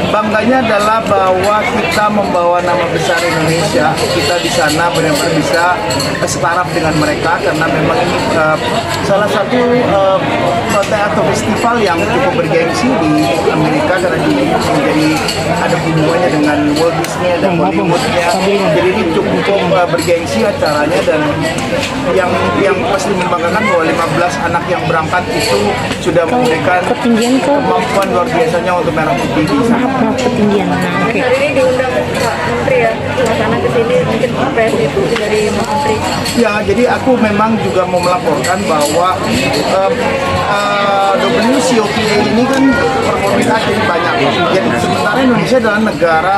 Bangganya adalah bahwa kita membawa nama besar Indonesia. Kita di sana benar-benar bisa setaraf dengan mereka karena memang ini salah satu kota atau festival yang cukup bergengsi di Amerika karena jadi ada hubungannya dengan Walt Disney dan Hollywoodnya. Jadi ini cukup bergengsi acaranya dan yang pasti membanggakan bahwa 15 anak yang berangkat itu sudah memberikan kemampuan luar biasanya untuk merah putih. Tahap ketinggian. Nah, oke. Hari ini diundang Pak Menteri ya, suasana ke sini mungkin pres itu dari Pak Menteri. Ya, jadi aku memang juga mau melaporkan bahwa WCOPA ini kan performanya jadi banyak. Jadi sementara Indonesia adalah negara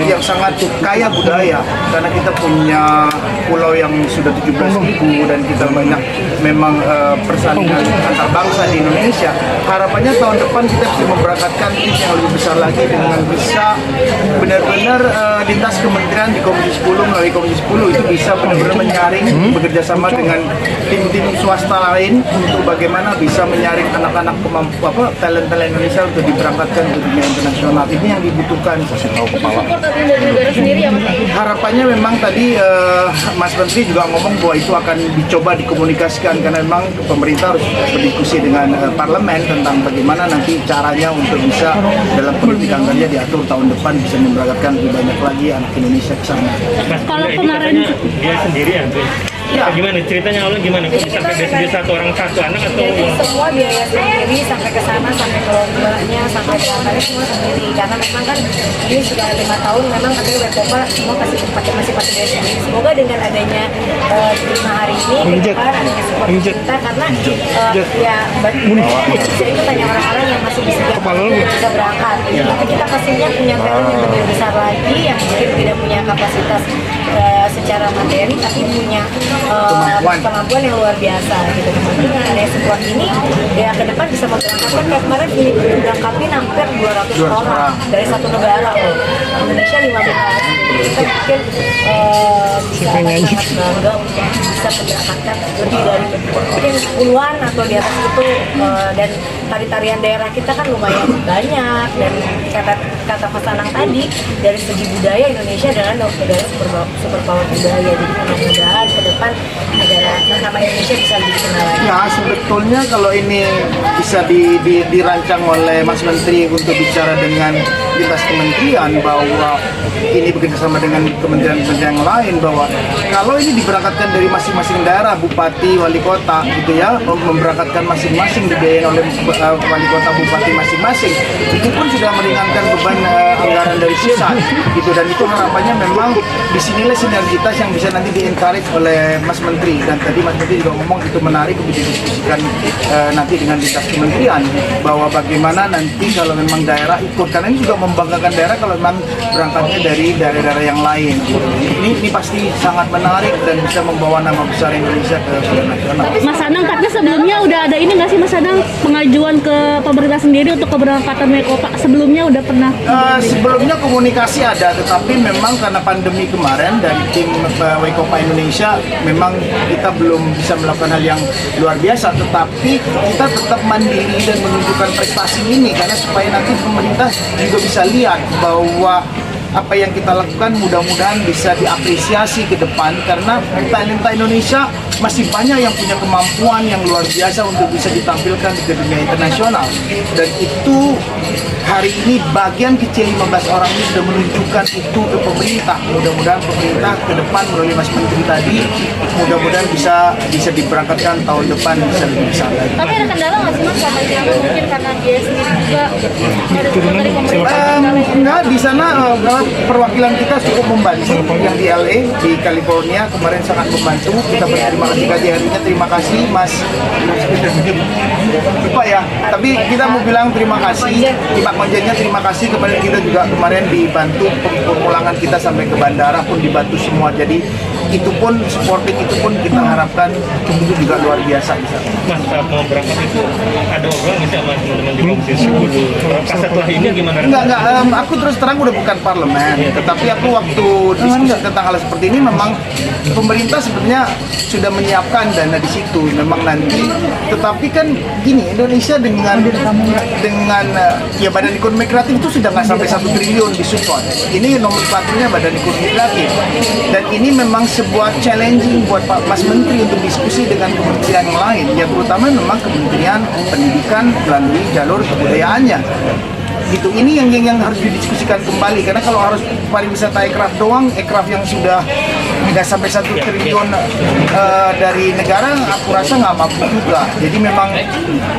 yang sangat kaya budaya karena kita punya pulau yang sudah 17.000 dan kita banyak memang persalinan antar bangsa di Indonesia. Harapannya tahun depan kita bisa memberangkatkan tim yang lebih besar lagi dengan bisa benar-benar lintas kementerian di Komisi 10 melalui Komisi 10 itu bisa benar-benar menyaring bekerja sama dengan tim-tim swasta lain untuk bagaimana bisa menyaring anak-anak talent-talent Indonesia untuk diberangkatkan ke dunia internasional. Ini yang dibutuhkan. Support dari negara sendiri ya Mas? Harapannya memang tadi Mas Menteri juga ngomong bahwa itu akan dicoba dikomunikasikan karena memang pemerintah harus berdiskusi dengan parlemen tentang bagaimana nanti caranya untuk bisa dalam politik anggarannya diatur tahun depan bisa memberangkatkan lebih banyak lagi anak Indonesia ke sana. Kalau kemarin dia sendiri ya, Ya. gimana ceritanya awalnya gimana? Kok bisa sampai dia satu orang satu anak atau? Jadi semua biaya sendiri sampai ke sana, sampai ke lombanya, sampai ke acaranya semua sendiri. Karena memang kan ini sudah 5 tahun, memang katanya Wekopa semua masih pakai biaya sendiri. Semoga dengan adanya 5 hari ini, ke depan adanya support kita karena ya Indonesia itu banyak orang-orang yang masih bisa berangkat. Tapi kita pastinya punya talent yang lebih besar lagi, yang mungkin tidak punya kapasitas secara materi, tapi punya kemampuan yang luar biasa gitu. Dengan ada support ini, ya ke depan bisa memberangkatkan kayak kemarin ini berangkatin hampir 200 orang dari satu negara loh. Indonesia 15. Kita mungkin bisa sangat bangga untuk bisa memberangkatkan lebih dari mungkin puluhan atau di atas itu dan tari-tarian daerah kita kan lumayan banyak dan kata Mas Anang tadi dari segi budaya Indonesia adalah negara super power budaya. Jadi mudah-mudahan ke depan negara nama Indonesia bisa lebih dikenal lagi. Ya sebetulnya kalau ini bisa dirancang oleh Mas Menteri untuk bicara dengan lintas kementerian bahwa ini bekerjasama dengan kementerian-kementerian yang lain bahwa kalau ini diberangkatkan dari masing-masing daerah, bupati, wali kota gitu ya, memberangkatkan masing-masing dibiayain oleh wali kota, bupati masing-masing, itu pun sudah meringankan beban anggaran dari pusat gitu dan itu harapannya memang disinilah sinergitas yang bisa nanti di-encourage oleh Mas Menteri dan tadi Mas Menteri juga ngomong itu menarik untuk didiskusikan nanti dengan lintas kementerian bahwa bagaimana nanti kalau memang daerah ikut karena ini juga membanggakan daerah kalau memang berangkatnya dari daerah-daerah yang lain. Ini pasti sangat menarik dan bisa membawa nama besar Indonesia ke nasional. Mas Anang katanya sebelumnya udah ada ini nggak sih Mas Anang pengajuan ke pemerintah sendiri untuk keberangkatan Wekopa sebelumnya udah pernah? Sebelumnya komunikasi ada, tetapi memang karena pandemi kemarin dan tim Wekopa Indonesia memang kita belum bisa melakukan hal yang luar biasa, tetapi kita tetap mandiri dan menunjukkan prestasi ini karena supaya nanti pemerintah juga bisa lihat bahwa apa yang kita lakukan mudah-mudahan bisa diapresiasi ke depan karena talenta Indonesia masih banyak yang punya kemampuan yang luar biasa untuk bisa ditampilkan di dunia internasional dan itu hari ini bagian kecil 15 orang ini sudah menunjukkan itu ke pemerintah. Mudah-mudahan pemerintah ke depan melalui Mas Menteri tadi mudah-mudahan bisa diberangkatkan tahun depan bisa lebih besar lagi. Tapi ada kendala nggak sih Mas sama di sana mungkin karena dia sendiri juga ada support dari pemerintah? Enggak, di sana perwakilan kita cukup membantu yang di LA, di California kemarin sangat membantu. Kita berterima kasih harinya, terima kasih Mas. Lupa ya, tapi kita mau bilang terima kasih Pak Konjennya, terima kasih kepada kita juga kemarin dibantu pemulangan kita sampai ke bandara pun dibantu semua. Jadi itu pun supporting itu pun kita harapkan itu juga luar biasa di sana. Mas saat mau berangkat itu ada obrolan nggak sih sama teman-teman di Komisi 10. Pas setelah ini gimana? Enggak, aku terus terang udah bukan parlemen, tetapi aku waktu diskusi tentang hal seperti ini memang pemerintah sebenarnya sudah menyiapkan dana di situ, memang nanti. Tetapi kan gini, Indonesia dengan ya Badan Ekonomi Kreatif itu sudah nggak sampai 1 triliun disupport. Ini nomenklaturnya Badan Ekonomi Kreatif, dan ini memang sebuah challenging buat Pak Mas Menteri untuk diskusi dengan kementerian yang lain, ya terutama memang Kementerian Pendidikan melalui jalur kebudayaannya. Gitu, ini yang harus didiskusikan kembali, karena kalau harus pariwisata ekraf doang, ekraf yang sudah nggak sampai 1 triliun dari negara, aku rasa nggak mampu juga. Jadi memang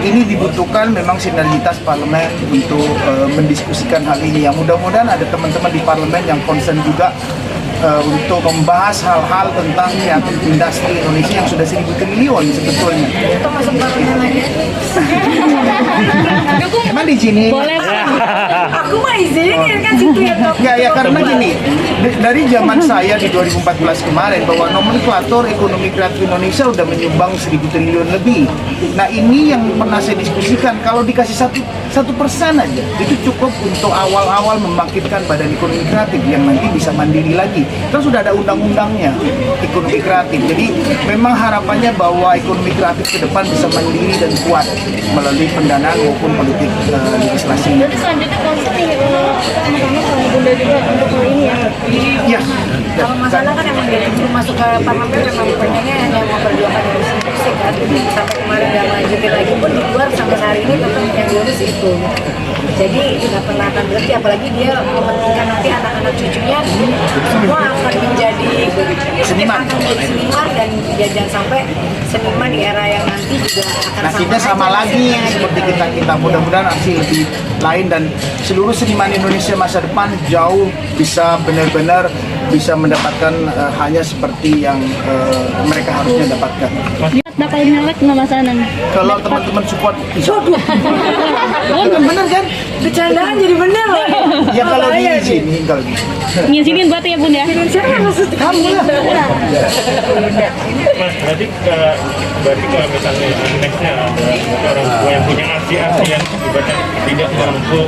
ini dibutuhkan memang sinergitas parlemen untuk mendiskusikan hal ini. Yang mudah-mudahan ada teman-teman di parlemen yang concern juga untuk membahas hal-hal tentang kreatif industri Indonesia yang sudah 1.000 triliun sebetulnya. Itu masuk parlemen lagi. Emang di sini? Boleh. Aku mah izinin kan situ ya top. Ya karena gini, dari zaman saya di 2014 kemarin bahwa nomenklatur ekonomi kreatif Indonesia udah menyumbang 1.000 triliun lebih. Nah ini yang pernah saya diskusikan, kalau dikasih 1% aja, itu cukup untuk awal-awal membangkitkan Badan Ekonomi Kreatif yang nanti bisa mandiri lagi. Kan sudah ada undang-undangnya ekonomi kreatif. Jadi memang harapannya bahwa ekonomi kreatif ke depan bisa mandiri dan kuat melalui pendanaan maupun politik legislasi. Jadi selanjutnya konsen nih sama-sama sama Bunda juga untuk hal ini ya. Ya. Kalau masalah kan emang dia belum masuk ke parlemen memang pengennya hanya memperjuangkan dari institusi kan. Sampai kemarin nggak lanjutin lagi pun di luar sampai hari ini tetap yang diurus itu. Jadi nggak pernah akan berhenti, apalagi dia mementingkan nanti anak-anak cucunya semua akan menjadi Seniman. akan menjadi seniman, dan dia jangan sampai seniman di era yang nanti juga akan Nasibnya sama aja lagi nasibnya, seperti gitu. kita mudah-mudahan aksi lebih lain, dan seluruh seniman Indonesia masa depan jauh bisa benar-benar bisa mendapatkan hanya seperti yang mereka harusnya dapatkan. Lihat bakal nyalek nggak Mas Anang? Kalau teman-teman support, bener kan? Bercandaan jadi bener loh. Ya kalau di sini kalau di Ngizinin buat ya Bunda. Siapa maksudnya? kamu lah. Mas, berarti kalau misalnya nextnya ada orang tua yang punya asi-asi yang ibaratnya tidak mampu,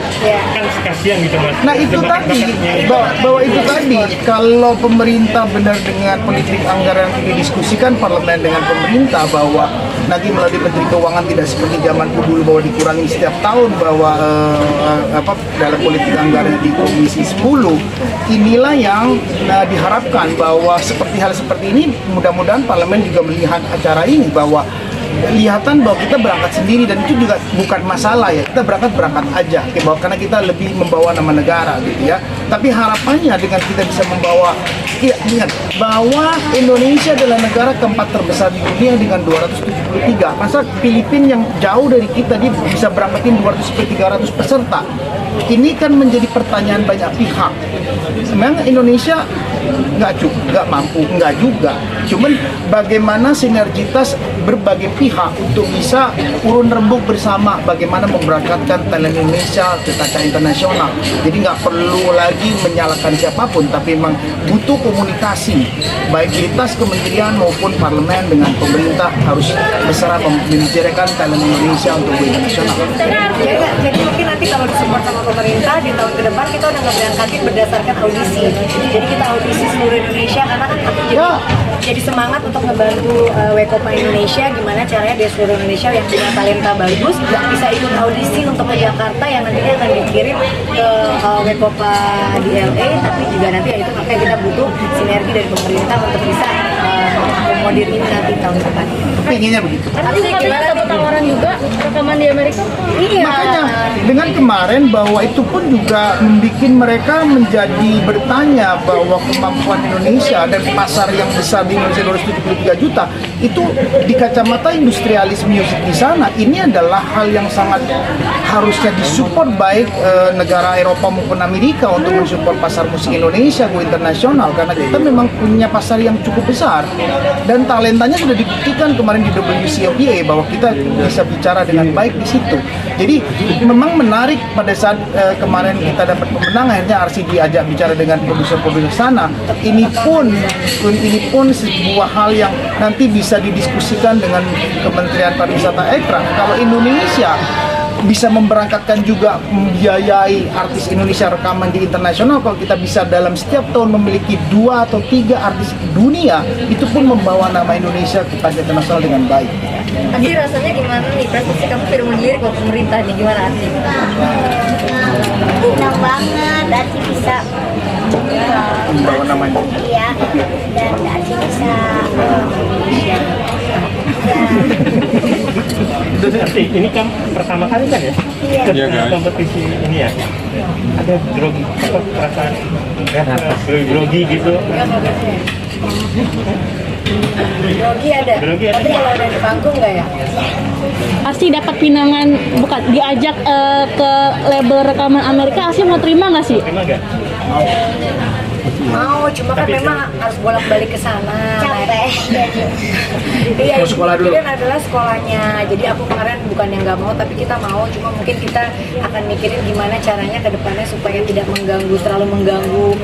kan kasihan gitu Mas. Nah itu Dengan tadi, bakatnya itu. bahwa itu tadi, kalau pemerintah benar dengan politik anggaran yang didiskusikan parlemen dengan pemerintah bahwa nanti melalui Menteri Keuangan tidak seperti zaman dulu bahwa dikurangi setiap tahun, bahwa dalam politik anggaran di Komisi 10, inilah yang diharapkan bahwa seperti hal seperti ini, mudah-mudahan parlemen juga melihat acara ini bahwa kelihatan bahwa kita berangkat sendiri, dan itu juga bukan masalah ya, kita berangkat aja bahwa karena kita lebih membawa nama negara gitu ya. Tapi harapannya dengan kita bisa membawa, ingat bahwa Indonesia adalah negara keempat terbesar di dunia dengan 273. Masa Filipina yang jauh dari kita dia bisa berangkatin 200-300 peserta. Ini kan menjadi pertanyaan banyak pihak. Memang Indonesia nggak mampu, nggak juga. Cuman bagaimana sinergitas berbagai pihak untuk bisa urun rembuk bersama, bagaimana memberangkatkan talent Indonesia ke kancah internasional. Jadi nggak perlu lagi menyalahkan siapapun, tapi memang butuh komunikasi baik lintas kementerian maupun parlemen dengan pemerintah harus bersama membicarakan talent Indonesia untuk go internasional. Jadi mungkin nanti kalau disupport sama pemerintah di tahun ke depan kita udah ngeberangkatin berdasarkan audisi. Jadi kita audisi seluruh Indonesia, karena kan aku jadi semangat untuk ngebantu Wekopa Indonesia gimana caranya di seluruh Indonesia yang punya talenta bagus bisa ikut audisi untuk ke Jakarta yang nantinya akan dikirim ke Wekopa di LA. Tapi juga nanti ya itu makanya kita butuh sinergi dari pemerintah untuk bisa mengakomodir ini nanti tahun depan. Inginnya begitu. Tapi katanya dapat tawaran juga rekaman di Amerika. Iya. Makanya dengan kemarin bahwa itu pun juga membuat mereka menjadi bertanya bahwa kemampuan Indonesia dan pasar yang besar di Indonesia 273 juta itu di kacamata industrialis musik di sana, ini adalah hal yang sangat harusnya disupport baik negara Eropa maupun Amerika untuk mensupport pasar musik Indonesia go internasional, karena kita memang punya pasar yang cukup besar dan talentanya sudah dibuktikan kemarin di WCOPA bahwa kita bisa bicara dengan baik di situ. Jadi memang menarik pada saat kemarin kita dapat pemenang, akhirnya RCD ajak bicara dengan produser-produser sana. Ini pun sebuah hal yang nanti bisa didiskusikan dengan Kementerian Pariwisata Ekraf. Kalau Indonesia bisa memberangkatkan juga membiayai artis Indonesia rekaman di internasional. Kalau kita bisa dalam setiap tahun memiliki 2 atau 3 artis dunia, itu pun membawa nama Indonesia ke kancah internasional dengan baik. Arsi rasanya gimana nih prestasi kamu film lirik ke pemerintah nih, gimana Arsi? Senang banget Arsi bisa Membawa namanya. iya dan Arsi bisa Arti, ini kan pertama kali kan ya? Iya. Ke kompetisi ini ya? Ada grogi, apa perasaan grogi gitu? Grogi ada. Grogi ada. Tapi kalau udah di panggung nggak ya? Arsi dapat pinangan, bukan diajak ke label rekaman Amerika, Arsi mau terima nggak sih? Terima nggak? Mau, cuma kan memang harus bolak-balik ke sana. capek Iya, Mau sekolah dulu. itu kan adalah sekolahnya. Jadi aku kemarin bukan yang nggak mau, tapi kita mau. Cuma mungkin kita akan mikirin gimana caranya ke depannya supaya tidak terlalu mengganggu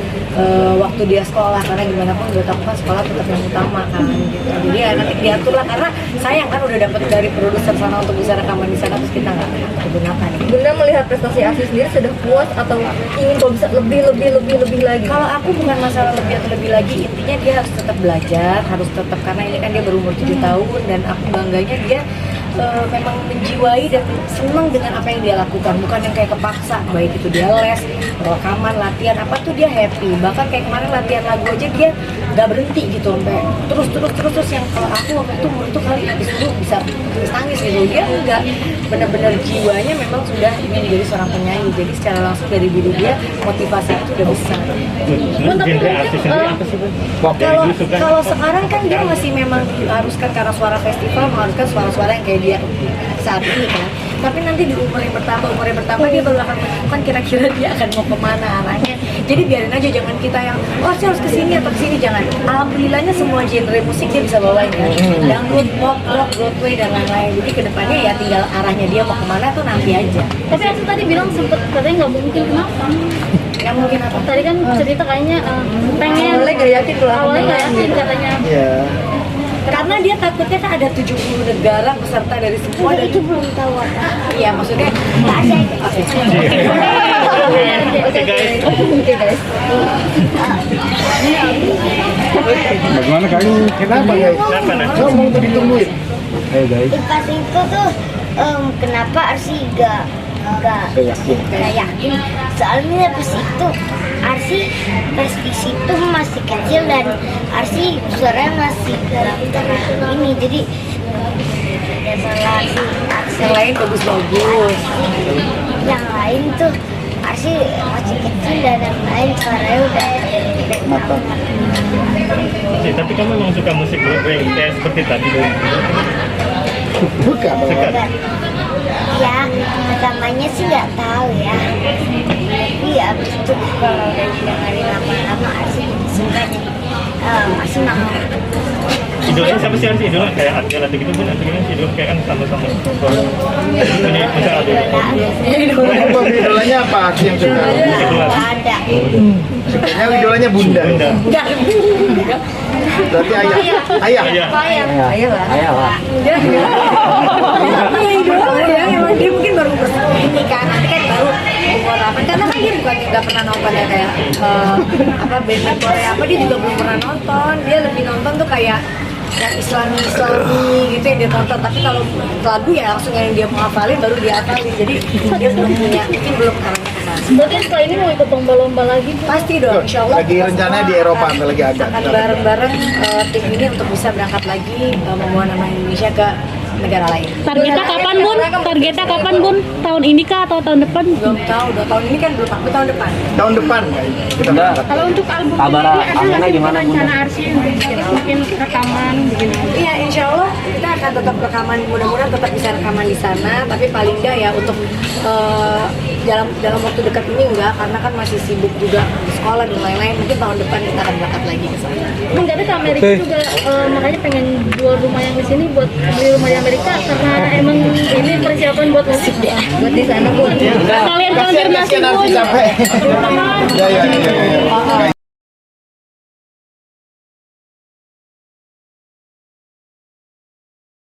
waktu dia sekolah. Karena gimana pun buat aku kan sekolah tetap yang utama kan. Gitu. Jadi ya nanti diatur lah. Karena sayang kan udah dapet dari produser sana untuk bisa rekaman di sana, terus kita nggak gunakan. Bunda melihat prestasi Arsi sendiri sudah puas atau ingin kalau bisa lebih lagi? Kalau aku bukan masalah lebih atau lebih lagi, intinya dia harus tetap belajar, harus tetap, karena ini kan dia berumur 7 tahun dan aku bangganya dia memang menjiwai dan senang dengan apa yang dia lakukan, bukan yang kayak kepaksa, baik itu dia les, rekaman, latihan, apa tuh dia happy. Bahkan kayak kemarin latihan lagu aja dia gak berhenti gitu, sampai terus yang kalau aku waktu itu umur itu kali disuruh bisa nangis gitu, dia enggak, benar-benar jiwanya memang sudah ingin menjadi seorang penyanyi. Jadi secara langsung dari diri dia motivasi itu udah besar. Genre artis sendiri apa sih, Bun? Dari dulu suka? Kalau sekarang kan dia masih memang diharuskan karena suara festival mengharuskan suara-suara yang kayak dia saat ini kan. Tapi nanti di umur yang bertambah dia baru akan menemukan kira-kira dia akan mau kemana arahnya. Jadi biarin aja, jangan kita yang saya harus kesini atau kesini, jangan. Alhamdulillahnya semua genre musik dia bisa bawain kan. Dangdut, pop, rock, Broadway dan lain-lain. Jadi kedepannya ya tinggal arahnya dia mau kemana tuh nanti aja. Tapi Arsi tadi bilang sempet katanya nggak mungkin, kenapa? Yang mungkin apa? Tadi kan cerita kayaknya pengen Awalnya gak yakin kalau aku awalnya nggak menang yakin gitu. katanya. Ya. Karena dia takutnya kan ada 70 negara peserta dari semua dan itu belum tahu apa iya maksudnya Oke guys. Oke guys. Bagaimana kali? Kenapa guys? Kenapa nah? Ngomong tuh ditungguin. Ayo guys. pas itu tuh kenapa Arsi gak Yakin. yakin soalnya pas itu Arsi pas di situ masih kecil dan Arsi suaranya masih ini jadi ya salah Arsi Yang lain bagus-bagus. yang lain tuh Arsi masih kecil dan yang lain suaranya udah gede Mata. Oke, tapi kamu memang suka musik Broadway kayak seperti tadi dulu. Bukan. Suka. ya pertamanya sih nggak tahu ya tapi abis itu kalau udah dengerin lama-lama Arsi suka jadi Arsi mau Idolanya siapa sih Arsi? Idola kayak Adele atau gitu pun atau gimana sih? Idola kayak kan sama-sama. Ini misalnya Adele. Idolanya apa sih yang suka? nggak ada Sukanya idolanya Bunda. Bunda. Berarti ayah. Ayah. Ayah. Ayo lah. Dia punya idola ya, emang dia mungkin baru ini kan, nanti kan baru umur apa? Karena kan dia bukan nggak pernah nonton ya kayak apa band Korea apa, dia juga belum pernah nonton. Dia lebih nonton tuh kayak yang Islami gitu yang dia tonton. Tapi kalau lagu ya langsung yang dia mau hafalin baru dia hafalin. Jadi dia belum punya, mungkin belum arahnya ke sana. Berarti setelah ini mau ikut lomba-lomba lagi? Pasti dong, insya Allah. Lagi rencananya di Eropa atau lagi ada? Akan bareng-bareng tim ini untuk bisa berangkat lagi membawa nama Indonesia ke negara lain. Targetnya kapan, Bun? Targetnya kapan, Bun? Tahun ini kah atau tahun depan? Belum tahu, udah tahun ini kan belum, aku tahun depan. Tahun depan kita berangkat. Kalau untuk album Kabar sendiri, ada Amanda nggak sih gimana, Bunda? rencana Arsi untuk bikin rekaman begini? Iya, insya Allah kita akan tetap rekaman, mudah-mudahan tetap bisa rekaman di sana. Tapi paling enggak ya untuk dalam waktu dekat ini enggak, karena kan masih sibuk juga di sekolah dan lain-lain. Mungkin tahun depan kita akan berangkat lagi ke sana. Emang jadi ke Amerika juga makanya pengen jual rumah yang di sini buat beli rumah di Amerika karena emang ini persiapan buat musik ya. Buat di sana, Bun. Kalian konfirmasi, Kasihan Arsi Bun. capek. Ya.